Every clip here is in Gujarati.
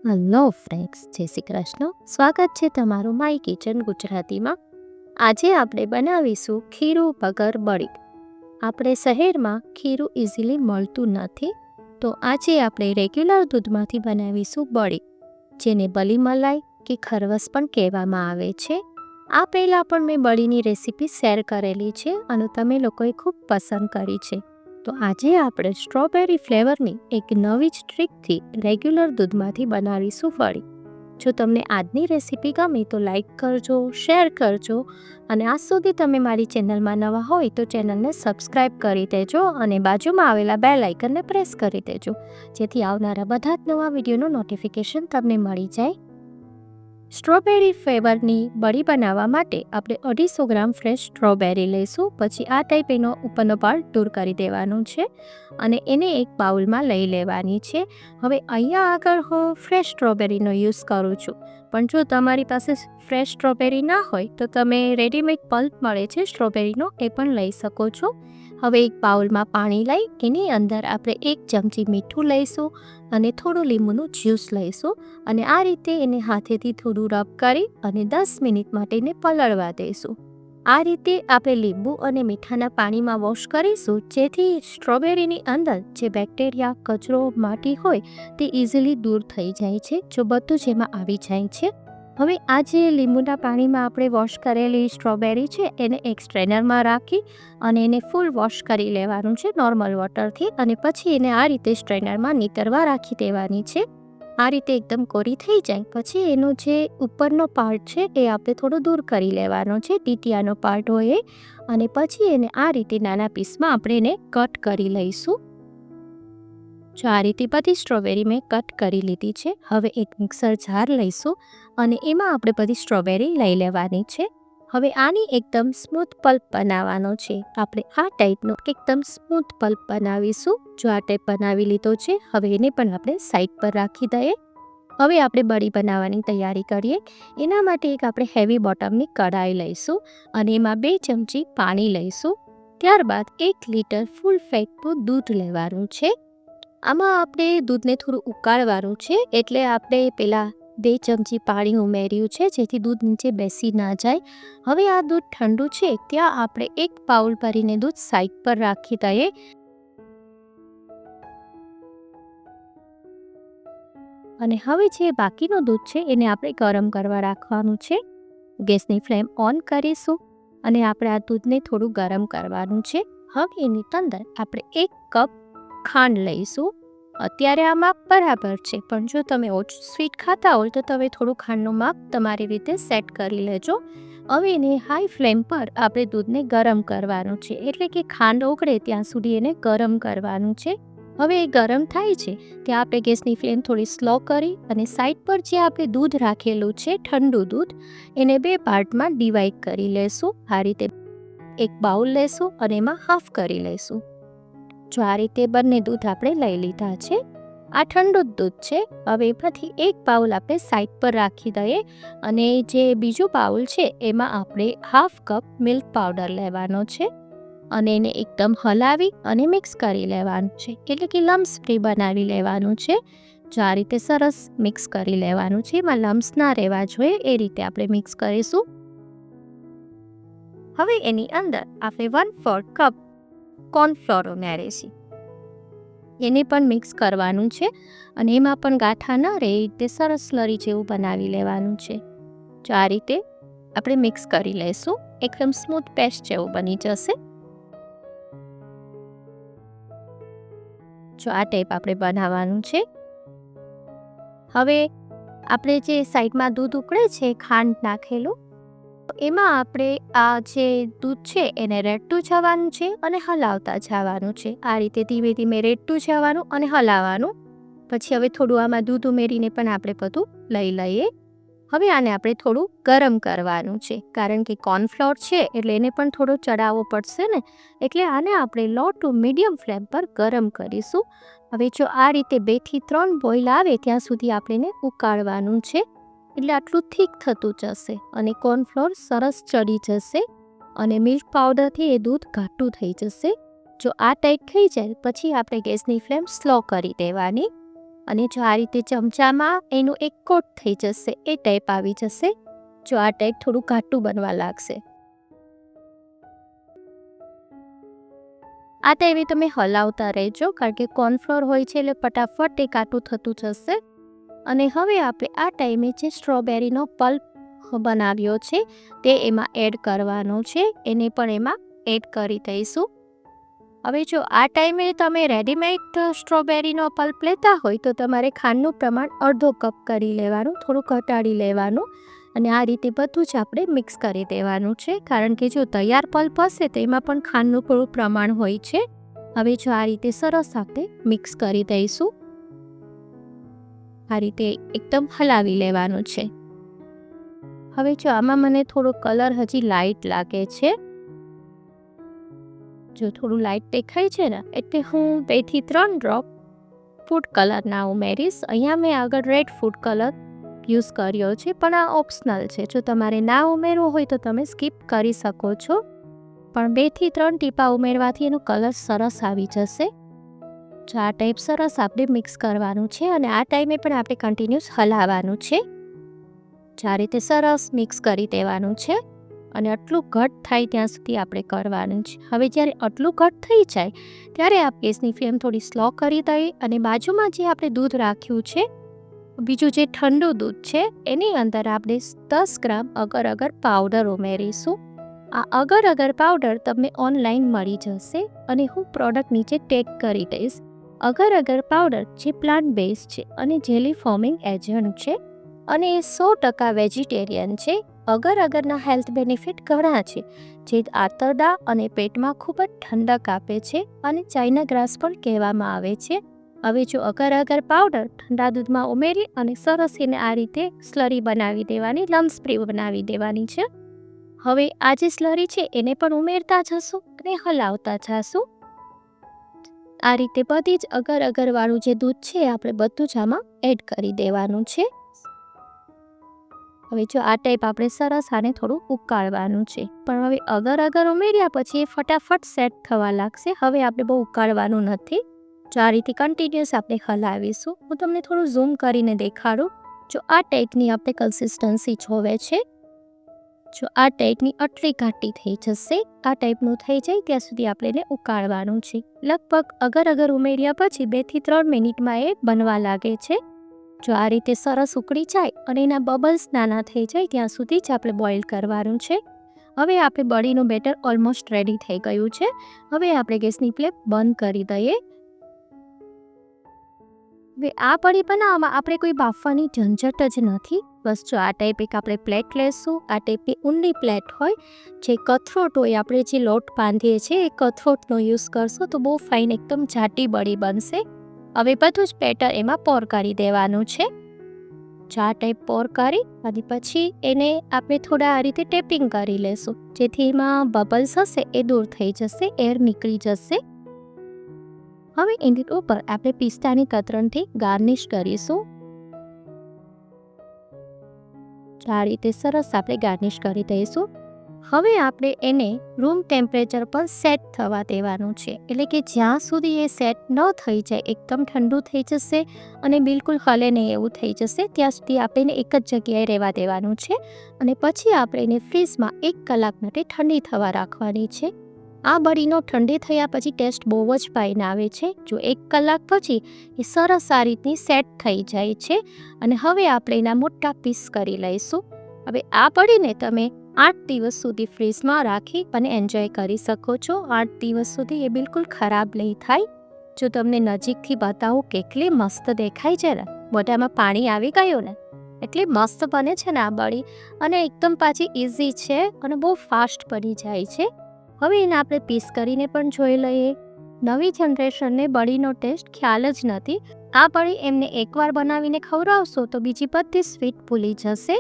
હલો ફ્રેન્ડ્સ, જય શ્રી કૃષ્ણ. સ્વાગત છે તમારું માય કિચન ગુજરાતીમાં. આજે આપણે બનાવીશું ખીરું વગર બળી. આપણે શહેરમાં ખીરું ઇઝીલી મળતું નથી, તો આજે આપણે રેગ્યુલર દૂધમાંથી બનાવીશું બળી, જેને બલી મલાઈ કે ખરવસ પણ કહેવામાં આવે છે. આ પહેલાં પણ મેં બળીની રેસીપી શેર કરેલી છે અને તમે લોકોએ ખૂબ પસંદ કરી છે. તો આજે આપણે સ્ટ્રોબેરી ફ્લેવરની એક નવી જ ટ્રીકથી રેગ્યુલર દૂધમાંથી બનાવીશું બળી. જો તમને આજની રેસીપી ગમે તો લાઈક કરજો, શેર કરજો અને આજ સુધી તમે મારી ચેનલમાં નવા હોય તો ચેનલને સબસ્ક્રાઈબ કરી દેજો અને બાજુમાં આવેલા બેલ આઇકનને પ્રેસ કરી દેજો, જેથી આવનારા બધા જ નવા વિડીયોનું નોટિફિકેશન તમને મળી જાય. સ્ટ્રોબેરી ફ્લેવરની બળી બનાવવા માટે આપણે 250 ગ્રામ ફ્રેશ સ્ટ્રોબેરી લઈશું. પછી આ ટાઈપ એનો ઉપરનો પાર્ટ દૂર કરી દેવાનો છે અને એને એક બાઉલમાં લઈ લેવાની છે. હવે અહીંયા આગળ હું ફ્રેશ સ્ટ્રોબેરીનો યુઝ કરું છું, પણ જો તમારી પાસે ફ્રેશ સ્ટ્રોબેરી ના હોય તો તમે રેડીમેડ પલ્પ મળે છે સ્ટ્રોબેરીનો, એ પણ લઈ શકો છો. હવે એક બાઉલમાં પાણી લઈ એની અંદર આપણે 1 ચમચી મીઠું લઈશું અને થોડું લીંબુનું જ્યુસ લઈશું અને આ રીતે એને હાથેથી થોડું રબ કરી અને 10 મિનિટ માટે એને પલળવા દઈશું. આ રીતે આપણે લીંબુ અને મીઠાના પાણીમાં વોશ કરીશું, જેથી સ્ટ્રોબેરીની અંદર જે બેક્ટેરિયા, કચરો, માટી હોય તે ઇઝીલી દૂર થઈ જાય છે, જો બધું જ એમાં આવી જાય છે. હવે આ જે લીંબુના પાણીમાં આપણે વોશ કરેલી સ્ટ્રોબેરી છે એને એક સ્ટ્રેનરમાં રાખી અને એને ફૂલ વોશ કરી લેવાનું છે નોર્મલ વોટરથી, અને પછી એને આ રીતે સ્ટ્રેનરમાં નીતરવા રાખી દેવાની છે. આ રીતે એકદમ કોરી થઈ જાય પછી એનો જે ઉપરનો પાર્ટ છે એ આપણે થોડો દૂર કરી લેવાનો છે, ટીટીયાનો પાર્ટ હોય એ, અને પછી એને આ રીતે નાના પીસમાં આપણે એને કટ કરી લઈશું. જો આ રીતે બધી સ્ટ્રોબેરી મેં કટ કરી લીધી છે. હવે એક મિક્સર જાર લઈશું અને એમાં આપણે બધી સ્ટ્રોબેરી લઈ લેવાની છે. હવે આની એકદમ સ્મૂથ પલ્પ બનાવવાનો છે. આપણે આ ટાઈપનો એકદમ સ્મૂથ પલ્પ બનાવીશું. જો આ ટાઈપ બનાવી લીધો છે, હવે એને પણ આપણે સાઈડ પર રાખી દઈએ. હવે આપણે બળી બનાવવાની તૈયારી કરીએ. એના માટે એક આપણે હેવી બોટમની કઢાઈ લઈશું અને એમાં 2 ચમચી પાણી લઈશું. ત્યારબાદ 1 લીટર ફૂલ ફેટનું દૂધ લેવાનું છે. આમાં આપણે દૂધને થોડું ઉકાળવાનું છે, એટલે આપણે પહેલાં 2 ચમચી પાણી ઉમેર્યું છે, જેથી દૂધ નીચે બેસી ના જાય. હવે આ દૂધ ઠંડુ છે ત્યાં આપણે 1 બાઉલ ભરીને દૂધ સાઈડ પર રાખી દઈએ. અને હવે જે બાકીનું દૂધ છે એને આપણે ગરમ કરવા રાખવાનું છે. ગેસની ફ્લેમ ઓન કરીશું અને આપણે આ દૂધને થોડું ગરમ કરવાનું છે. હવે એની અંદર આપણે 1 કપ ખાંડ લઈશું. અત્યારે આ માપ બરાબર છે, પણ જો તમે ઓછું સ્વીટ ખાતા હોય તો તમે થોડું ખાંડનું માપ તમારી રીતે સેટ કરી લેજો. હવે એને હાઈ ફ્લેમ પર આપણે દૂધને ગરમ કરવાનું છે, એટલે કે ખાંડ ઓગળે ત્યાં સુધી એને ગરમ કરવાનું છે. હવે એ ગરમ થાય છે ત્યાં આપણે ગેસની ફ્લેમ થોડી સ્લો કરી અને સાઈડ પર જે આપણે દૂધ રાખેલું છે ઠંડુ દૂધ, એને 2 પાર્ટમાં ડિવાઈડ કરી લેશું. આ રીતે એક બાઉલ લેશું અને એમાં હાફ કરી લેશું. જો આ રીતે બંને દૂધ આપણે લઈ લીધા છે. આ ઠંડુ જ દૂધ છે. હવે એમાંથી 1 બાઉલ આપણે સાઈડ પર રાખી દઈએ અને જે બીજું બાઉલ છે એમાં આપણે હાફ કપ મિલ્ક પાવડર લેવાનો છે અને એને એકદમ હલાવી અને મિક્સ કરી લેવાનું છે, એટલે કે લમ્સ ફ્રી બનાવી લેવાનું છે. જો આ રીતે સરસ મિક્સ કરી લેવાનું છે, એમાં લમ્સ ના રહેવા જોઈએ એ રીતે આપણે મિક્સ કરીશું. હવે એની અંદર આપણે 1/4 કપ કોર્નફ્લોર ઉમેરીશું. એને પણ મિક્સ કરવાનું છે અને એમાં પણ ગાંઠા ન રહે એ રીતે સરસ સ્લરી જેવું બનાવી લેવાનું છે. જો આ રીતે આપણે મિક્સ કરી લઈશું, એકદમ સ્મૂથ પેસ્ટ જેવું બની જશે. જો આ ટાઈપ આપણે બનાવવાનું છે. હવે આપણે જે સાઈડમાં દૂધ ઉકળે છે ખાંડ નાખેલું, એમાં આપણે આ જે દૂધ છે એને રેડતું જવાનું છે અને હલાવતા જવાનું છે. આ રીતે ધીમે ધીમે રેડતું જવાનું અને હલાવવાનું. પછી હવે થોડું આમાં દૂધ ઉમેરીને પણ આપણે બધું લઈ લઈએ. હવે આને આપણે થોડું ગરમ કરવાનું છે, કારણ કે કોર્નફ્લોર છે એટલે એને પણ થોડો ચડાવવો પડશે ને, એટલે આને આપણે લો ટુ મીડિયમ ફ્લેમ પર ગરમ કરીશું. હવે જો આ રીતે 2 થી 3 બોઇલ આવે ત્યાં સુધી આપણે એને ઉકાળવાનું છે, એટલે આટલું થીક થતું જશે અને કોર્નફ્લોર સરસ ચડી જશે અને મિલ્ક પાવડરથી એ દૂધ ઘાટું થઈ જશે. જો આ ટાઈપ થઈ જાય પછી આપણે ગેસની ફ્લેમ સ્લો કરી દેવાની અને જો આ રીતે ચમચામાં એનું એક કોટ થઈ જશે, એ ટાઈપ આવી જશે. જો આ ટાઈપ થોડું ઘાટું બનવા લાગશે. આ ટાઈમે તમે હલાવતા રહેજો, કારણ કે કોર્નફ્લોર હોય છે એટલે ફટાફટ એ ઘાટું થતું જશે. અને હવે આપણે આ ટાઈમે જે સ્ટ્રોબેરીનો પલ્પ બનાવ્યો છે તે એમાં એડ કરવાનો છે. એને પણ એમાં એડ કરી દઈશું. હવે જો આ ટાઈમે તમે રેડીમેડ સ્ટ્રોબેરીનો પલ્પ લેતા હોય તો તમારે ખાંડનું પ્રમાણ અડધો કપ કરી લેવાનું, થોડું ઘટાડી લેવાનું. અને આ રીતે બધું જ આપણે મિક્સ કરી દેવાનું છે, કારણ કે જો તૈયાર પલ્પ હશે તો એમાં પણ ખાંડનું થોડું પ્રમાણ હોય છે. હવે જો આ રીતે સરસ આપણે મિક્સ કરી દઈશું. આ રીતે એકદમ હલાવી લેવાનું છે. હવે જો આમાં મને થોડો કલર હજી લાઇટ લાગે છે. જો થોડું લાઇટ દેખાય છે ને, એટલે હું 2 થી 3 ડ્રોપ ફૂડ કલરના ઉમેરીશ. અહીંયા મેં આગળ રેડ ફૂડ કલર યુઝ કર્યો છે, પણ આ ઓપ્શનલ છે. જો તમારે ના ઉમેરવો હોય તો તમે સ્કીપ કરી શકો છો, પણ 2 થી 3 ટીપા ઉમેરવાથી એનો કલર સરસ આવી જશે. જો આ ટાઈપ સરસ આપણે મિક્સ કરવાનું છે અને આ ટાઈમે પણ આપણે કન્ટિન્યુઅસ હલાવવાનું છે. આ રીતે સરસ મિક્સ કરી દેવાનું છે અને આટલું ઘટ થાય ત્યાં સુધી આપણે કરવાનું છે. હવે જ્યારે આટલું ઘટ થઈ જાય ત્યારે આ ગેસની ફ્લેમ થોડી સ્લો કરી દઈએ અને બાજુમાં જે આપણે દૂધ રાખ્યું છે, બીજું જે ઠંડુ દૂધ છે, એની અંદર આપણે 10 ગ્રામ અગર અગર પાવડર ઉમેરીશું. આ અગર અગર પાવડર તમને ઓનલાઈન મળી જશે અને હું પ્રોડક્ટ નીચે ટેગ કરી દઈશ. અગર અગર પાવડર જે પ્લાન્ટ બેઝ છે અને જેલી ફોર્મિંગ એજન્ટ છે અને એ 100% વેજીટેરિયન છે. અગર અગરના હેલ્થ બેનિફિટ ઘણા છે, જે આંતરડા અને પેટમાં ખૂબ જ ઠંડક આપે છે અને ચાઇના ગ્રાસ પણ કહેવામાં આવે છે. હવે જો અગર અગર પાવડર ઠંડા દૂધમાં ઉમેરી અને સરસ એને આ રીતે સ્લરી બનાવી દેવાની, લમ્સ ફ્રી બનાવી દેવાની છે. હવે આ જે સ્લરી છે એને પણ ઉમેરતા જશું અને હલાવતા જશું. આ રીતે બધી જ અગર અગરવાળું જે દૂધ છે આપણે બધું જ આમાં એડ કરી દેવાનું છે. હવે જો આ ટાઈપ આપણે સરસ આને થોડું ઉકાળવાનું છે, પણ હવે અગર અગર ઉમેર્યા પછી એ ફટાફટ સેટ થવા લાગશે. હવે આપણે બહુ ઉકાળવાનું નથી. જો આ રીતે કન્ટિન્યુઅસ આપણે હલાવીશું. હું તમને થોડું ઝૂમ કરીને દેખાડું. જો આ ટાઈપની આપણે કન્સિસ્ટન્સી જોવે છે, જો આ ટાઈપની આટલી ઘાટી થઈ જશે, આ ટાઈપનું થઈ જાય ત્યાં સુધી આપણે એને ઉકાળવાનું છે. લગભગ અગર અગર ઉમેર્યા પછી 2 થી 3 મિનિટમાં એ બનવા લાગે છે. જો આ રીતે સરસ ઉકળી જાય અને એના બબલ્સ નાના થઈ જાય ત્યાં સુધી જ આપણે બોઇલ કરવાનું છે. હવે આપણે બળીનું બેટર ઓલમોસ્ટ રેડી થઈ ગયું છે. હવે આપણે ગેસની ફ્લેમ બંધ કરી દઈએ. હવે આ બળી બનાવવામાં આપણે કોઈ બાફવાની ઝંઝટ જ નથી. બસ જો આ ટાઈપ એક આપણે પ્લેટ લેશું. આ ટાઈપની ઊંડી પ્લેટ હોય, જે કથરોટ હોય, આપણે જે લોટ બાંધીએ છીએ એ કથરોટનો યુઝ કરશો તો બહુ ફાઇન એકદમ જાડી બળી બનશે. હવે બધું જ બેટર એમાં પોર કરી દેવાનું છે. આ ટાઈપ પોર કરી અને પછી એને આપણે થોડા આ રીતે ટેપિંગ કરી લેશું, જેથી એમાં બબલ્સ હશે એ દૂર થઈ જશે, એર નીકળી જશે. હવે એની ઉપર આપણે પિસ્તાની કતરણથી ગાર્નિશ કરીશું. આ રીતે સરસ આપણે ગાર્નિશ કરી દઈશું. હવે આપણે એને રૂમ ટેમ્પરેચર પર સેટ થવા દેવાનું છે, એટલે કે જ્યાં સુધી એ સેટ ન થઈ જાય, એકદમ ઠંડુ થઈ જશે અને બિલકુલ હલે નહીં એવું થઈ જશે, ત્યાં સુધી આપણે એને એક જ જગ્યાએ રહેવા દેવાનું છે. અને પછી આપણે એને ફ્રીઝમાં 1 કલાક માટે ઠંડી થવા રાખવાની છે. આ બળીનો ઠંડી થયા પછી ટેસ્ટ બહુ જ ફાઇન આવે છે. જો 1 કલાક પછી એ સરસ આ રીતની સેટ થઈ જાય છે અને હવે આપણે એના મોટા પીસ કરી લઈશું. હવે આ બળીને તમે 8 દિવસ સુધી ફ્રીઝમાં રાખી અને એન્જોય કરી શકો છો. 8 દિવસ સુધી એ બિલકુલ ખરાબ નહીં થાય. જો તમને નજીકથી બતાવું કેટલી મસ્ત દેખાય છે ને, મોઢામાં પાણી આવી ગયું ને, એટલી મસ્ત બને છે ને આ બળી, અને એકદમ પાછી ઇઝી છે અને બહુ ફાસ્ટ બની જાય છે. હવે એને આપણે પીસ કરીને પણ જોઈ લઈએ. નવી જનરેશનને બળીનો ટેસ્ટ ખ્યાલ જ નથી. આ બળી એમને એકવાર બનાવીને ખવડાવશો તો બીજી બધી સ્વીટ ભૂલી જશે.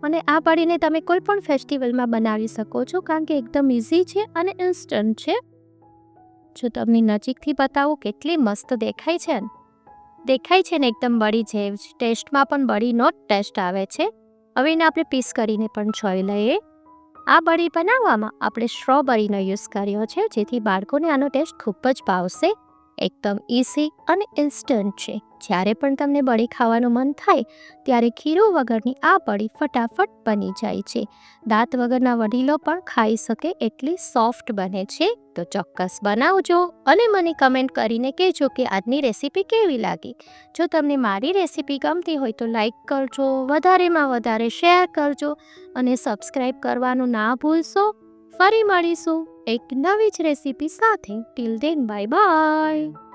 અને આ બળીને તમે કોઈ પણ ફેસ્ટિવલમાં બનાવી શકો છો, કારણ કે એકદમ ઇઝી છે અને ઇન્સ્ટન્ટ છે. જો તમને નજીકથી બતાવું કેટલી મસ્ત દેખાય છે ને એકદમ બળી જેવી. ટેસ્ટમાં પણ બળીનો જ ટેસ્ટ આવે છે. હવે એને આપણે પીસ કરીને પણ જોઈ લઈએ. આ બળી બનાવવામાં આપણે સ્ટ્રોબેરીનો યુઝ કર્યો છે, જેથી બાળકોને આનો ટેસ્ટ ખૂબ જ ભાવશે. એકદમ ઇઝી અને ઇન્સ્ટન્ટ છે. જ્યારે પણ તમને બળી ખાવાનું મન થાય ત્યારે ખીરું વગરની આ બળી ફટાફટ બની જાય છે. દાંત વગરના વડીલો પણ ખાઈ શકે એટલી સોફ્ટ બને છે. તો ચોક્કસ બનાવજો અને મને કમેન્ટ કરીને કહેજો કે આજની રેસીપી કેવી લાગી. જો તમને મારી રેસીપી ગમતી હોય તો લાઈક કરજો, વધારેમાં વધારે શેર કરજો અને સબસ્ક્રાઈબ કરવાનું ના ભૂલશો. ફરી મળીશું એક નવી જ રેસીપી સાથે. Till then bye bye.